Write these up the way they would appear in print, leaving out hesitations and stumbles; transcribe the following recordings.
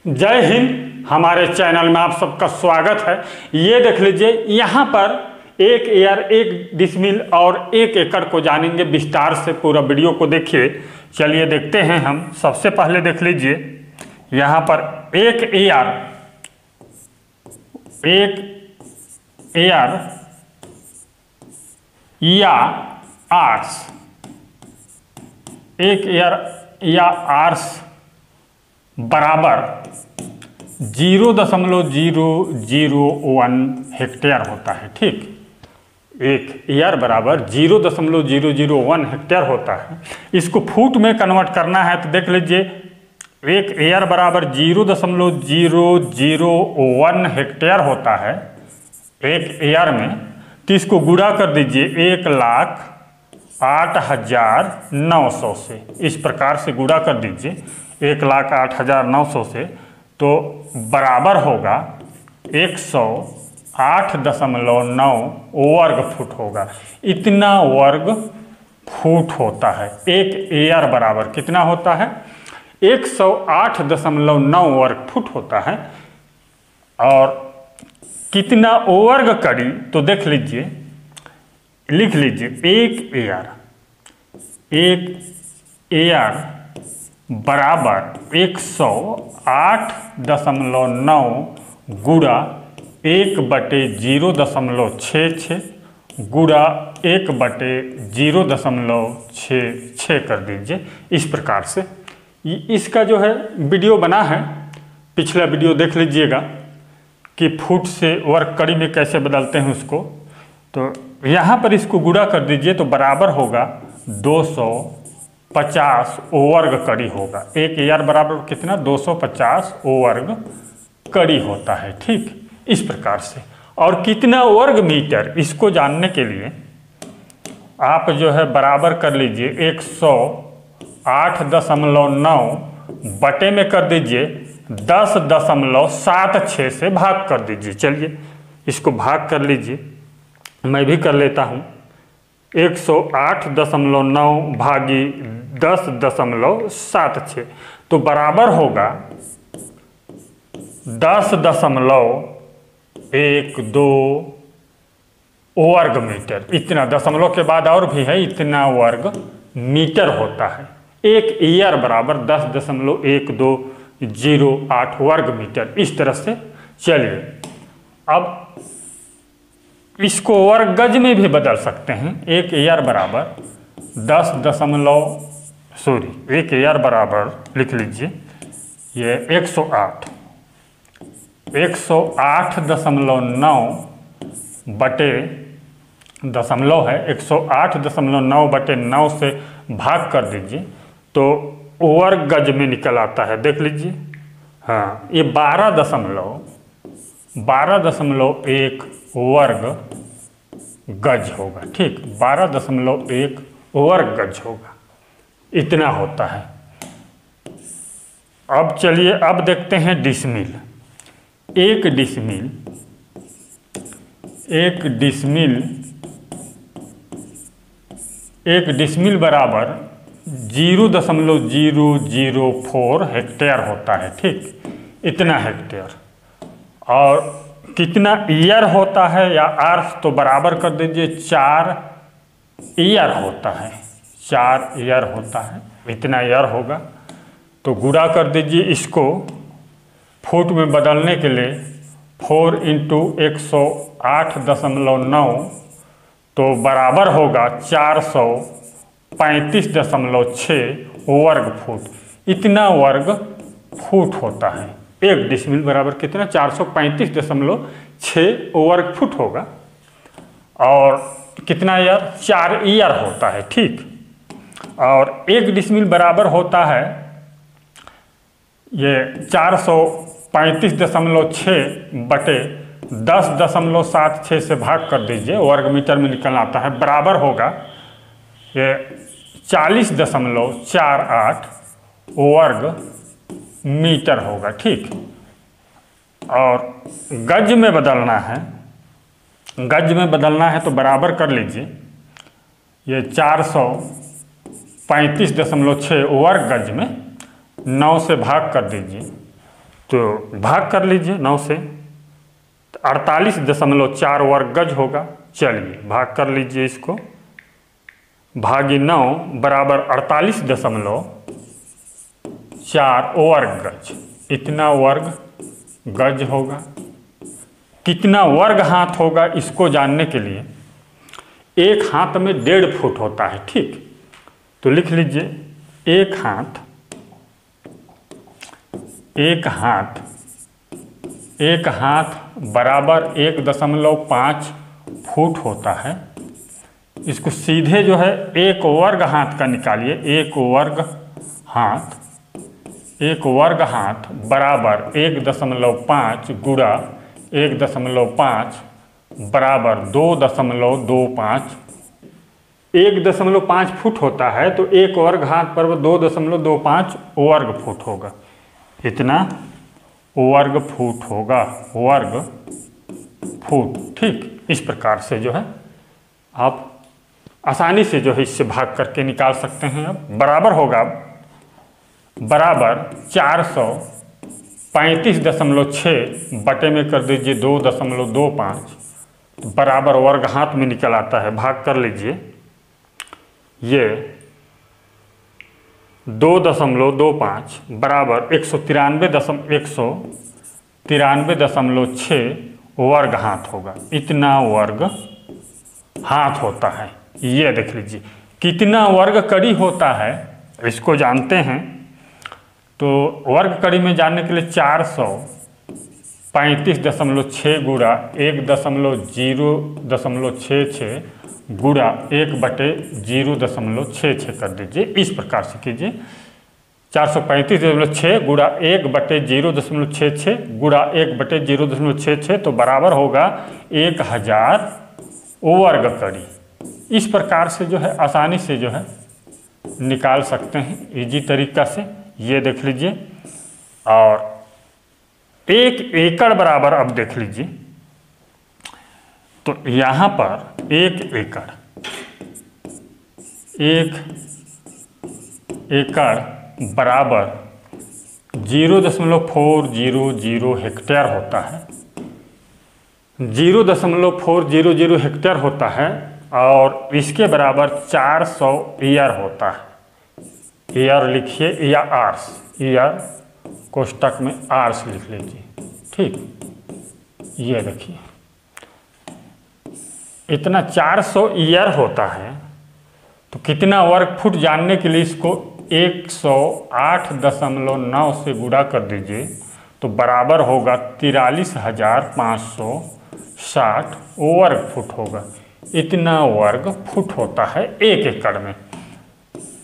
जय हिंद। हमारे चैनल में आप सबका स्वागत है। ये देख लीजिए, यहाँ पर 1 एकर 1 डिसमिल और 1 एकड़ को जानेंगे विस्तार से। पूरा वीडियो को देखिए। चलिए देखते हैं हम। सबसे पहले देख लीजिए, यहाँ पर 1 एकर या आर्स, 1 एकर या आर्स बराबर 0.001 हेक्टेयर होता है। ठीक, 1 एकर बराबर 0.001 हेक्टेयर होता है। इसको फुट में कन्वर्ट करना है तो देख लीजिए, 1 एकर बराबर 0.001 हेक्टेयर होता है 1 एकर में। तो इसको गुणा कर दीजिए 1,08,900 से। इस प्रकार से गुणा कर दीजिए 1,08,900 से, तो बराबर होगा 108.9 वर्ग फुट होगा। इतना वर्ग फुट होता है। 1 एकर बराबर कितना होता है? 108.9 वर्ग फुट होता है। और कितना वर्ग कड़ी, तो देख लीजिए, लिख लीजिए 1 एकर बराबर 108.9 गुणा 1/0.66 गुणा 1/0.66 कर दीजिए। इस प्रकार से इसका जो है वीडियो बना है, पिछला वीडियो देख लीजिएगा कि फुट से वर्ग कड़ी में कैसे बदलते हैं उसको। तो यहाँ पर इसको गुणा कर दीजिए तो बराबर होगा 250 वर्ग कड़ी होगा। 1 एकर बराबर कितना? 250 वर्ग कड़ी होता है। ठीक, इस प्रकार से। और कितना वर्ग मीटर, इसको जानने के लिए आप जो है बराबर कर लीजिए 108.9 बटे में कर दीजिए 10.76 से भाग कर दीजिए। चलिए इसको भाग कर लीजिए, मैं भी कर लेता हूँ। 108.9 भागी 10.76, तो बराबर होगा 10.12 वर्ग मीटर। इतना दशमलव के बाद और भी है, इतना वर्ग मीटर होता है। 1 एकर बराबर 10.1208 वर्ग मीटर। इस तरह से। चलिए अब इसको वर्ग गज में भी बदल सकते हैं। 1 एकर बराबर 1 एकर बराबर लिख लीजिए, ये 108.9 बटे दशमलव है, 108.9 बटे 9 से भाग कर दीजिए तो वर्ग गज में निकल आता है। देख लीजिए, हाँ, ये 12.1 वर्ग गज होगा। ठीक, 12.1 वर्ग गज होगा। इतना होता है। अब चलिए, अब देखते हैं डिसमिल। 1 डिसमिल बराबर 0.004 हेक्टेयर होता है। ठीक, इतना हेक्टेयर। और कितना ईयर होता है या आर्स, तो बराबर कर दीजिए 4 ईयर होता है। 4 ईयर होता है, इतना ईयर होगा। तो गुणा कर दीजिए इसको फुट में बदलने के लिए 4 × 108.9, तो बराबर होगा 435.6 वर्ग फुट। इतना वर्ग फुट होता है। 1 डिसमिल बराबर कितना? 435.6 वर्ग फुट होगा। और कितना ईयर? 4 ईयर होता है। ठीक, और 1 डिसमिल बराबर होता है ये 435.6 बटे 10.76 से भाग कर दीजिए, वर्ग मीटर में निकल आता है। बराबर होगा ये 40.48 वर्ग मीटर होगा। ठीक, और गज में बदलना है, तो बराबर कर लीजिए ये 435.6 वर्ग गज में 9 से भाग कर दीजिए तो भाग कर लीजिए 9 से, 48.4 वर्ग गज होगा। चलिए भाग कर लीजिए इसको, भागी 9 बराबर 48.4 वर्ग गज, इतना वर्ग गज होगा। कितना वर्ग हाथ होगा इसको जानने के लिए एक हाथ में 1.5 फुट होता है, ठीक। तो लिख लीजिए एक हाथ बराबर 1.5 फुट होता है। इसको सीधे जो है एक वर्ग हाथ का निकालिए, एक वर्ग हाथ बराबर 1.5 गुणा 1.5 बराबर 2.25। 1.5 फुट होता है तो एक वर्ग हाथ पर 2.25 वर्ग फुट होगा, इतना वर्ग फुट होगा, वर्ग फुट, ठीक। इस प्रकार से जो है आप आसानी से जो है इससे भाग करके निकाल सकते हैं। अब बराबर होगा, बराबर 435.6 बटे में कर दीजिए 2.25, बराबर वर्ग हाथ में निकल आता है। भाग कर लीजिए, ये 2.25 बराबर 193.6 वर्ग हाथ होगा, इतना वर्ग हाथ होता है। ये देख लीजिए कितना वर्ग कड़ी होता है इसको जानते हैं। तो वर्ग कड़ी में जानने के लिए 435.6 गुणा 1.066 गुणा 1/0.66 कर दीजिए। इस प्रकार से कीजिए, 435.6 गुणा 1/0.66 गुणा 1/0.66 तो बराबर होगा 1000 वर्ग कड़ी। इस प्रकार से जो है आसानी से जो है निकाल सकते हैं इजी तरीका से। ये देख लीजिए, और 1 एकड़ बराबर, अब देख लीजिए तो यहाँ पर 1 एकड़ बराबर 0.400 हेक्टेयर होता है। 0.400 हेक्टेयर होता है और इसके बराबर 400 ईयर होता है। ईयर लिखिए या आर्स, ईयर कोष्टक में आर्स लिख लीजिए, ठीक। ये देखिए इतना 400 ईयर होता है। तो कितना वर्ग फुट जानने के लिए इसको 108.9 से गुणा कर दीजिए तो बराबर होगा 43,560 वर्ग फुट होगा, इतना वर्ग फुट होता है 1 एकड़ में।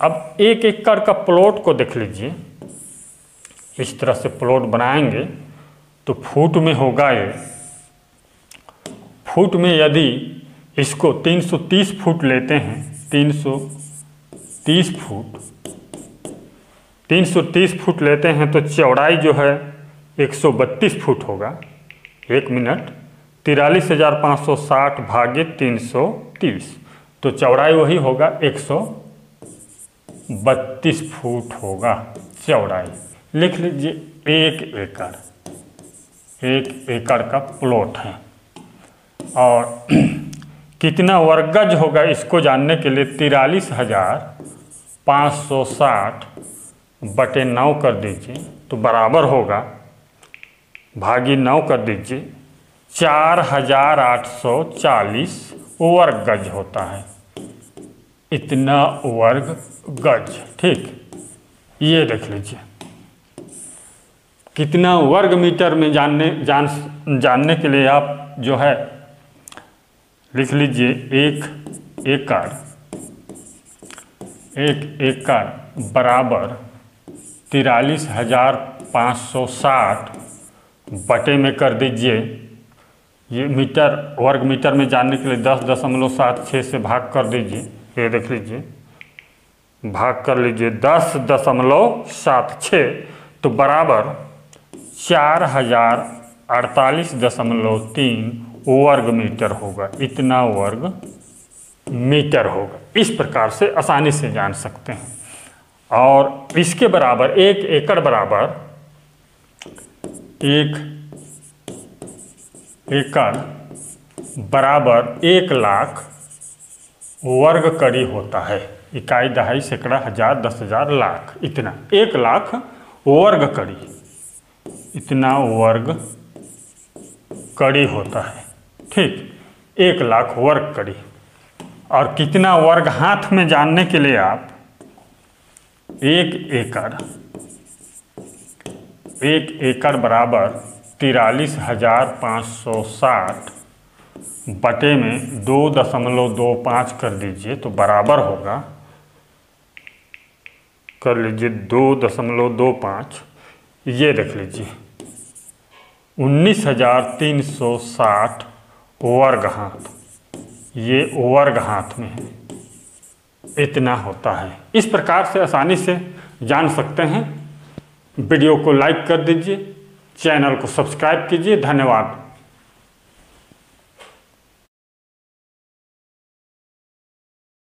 अब 1 एकड़ का प्लॉट को देख लीजिए, इस तरह से प्लॉट बनाएंगे तो फुट में होगा ये। फुट में यदि इसको 330 फुट लेते हैं, 330 फुट लेते हैं तो चौड़ाई जो है 132 फुट होगा। 1 मिनट 43,560 भागे 330 तो चौड़ाई वही होगा 132 फुट होगा चौड़ाई। लिख लीजिए 1 एकड़ का प्लॉट है। और कितना वर्ग गज होगा इसको जानने के लिए 43,560 बटे 9 कर दीजिए तो बराबर होगा, भागी 9 कर दीजिए, 4,840 वर्ग गज होता है, इतना वर्ग गज, ठीक। ये देख लीजिए कितना वर्ग मीटर में जानने के लिए आप जो है लिख लीजिए 1 एकड़ बराबर 43,560 बटे में कर दीजिए, ये मीटर वर्ग मीटर में जानने के लिए 10.76 से भाग कर दीजिए। ये देख लीजिए भाग कर लीजिए 10.76 तो बराबर 4048.3 वर्ग मीटर होगा, इतना वर्ग मीटर होगा। इस प्रकार से आसानी से जान सकते हैं। और इसके बराबर 1 एकड़ बराबर 1 एकड़ बराबर 1 लाख वर्ग कड़ी होता है। इकाई, दहाई, सैकड़ा, हजार, 10,000, लाख, इतना 1 लाख वर्ग कड़ी, इतना वर्ग कड़ी होता है। ठीक, 1 लाख वर्ग कड़ी। और कितना वर्ग हाथ में जानने के लिए आप 1 एकड़ बराबर 43,560 बटे में 2.25 कर दीजिए तो बराबर होगा, कर लीजिए 2.25, ये देख लीजिए 19,360 वर्ग हाथ, ये वर्ग हाथ में है, इतना होता है। इस प्रकार से आसानी से जान सकते हैं। वीडियो को लाइक कर दीजिए, चैनल को सब्सक्राइब कीजिए। धन्यवाद।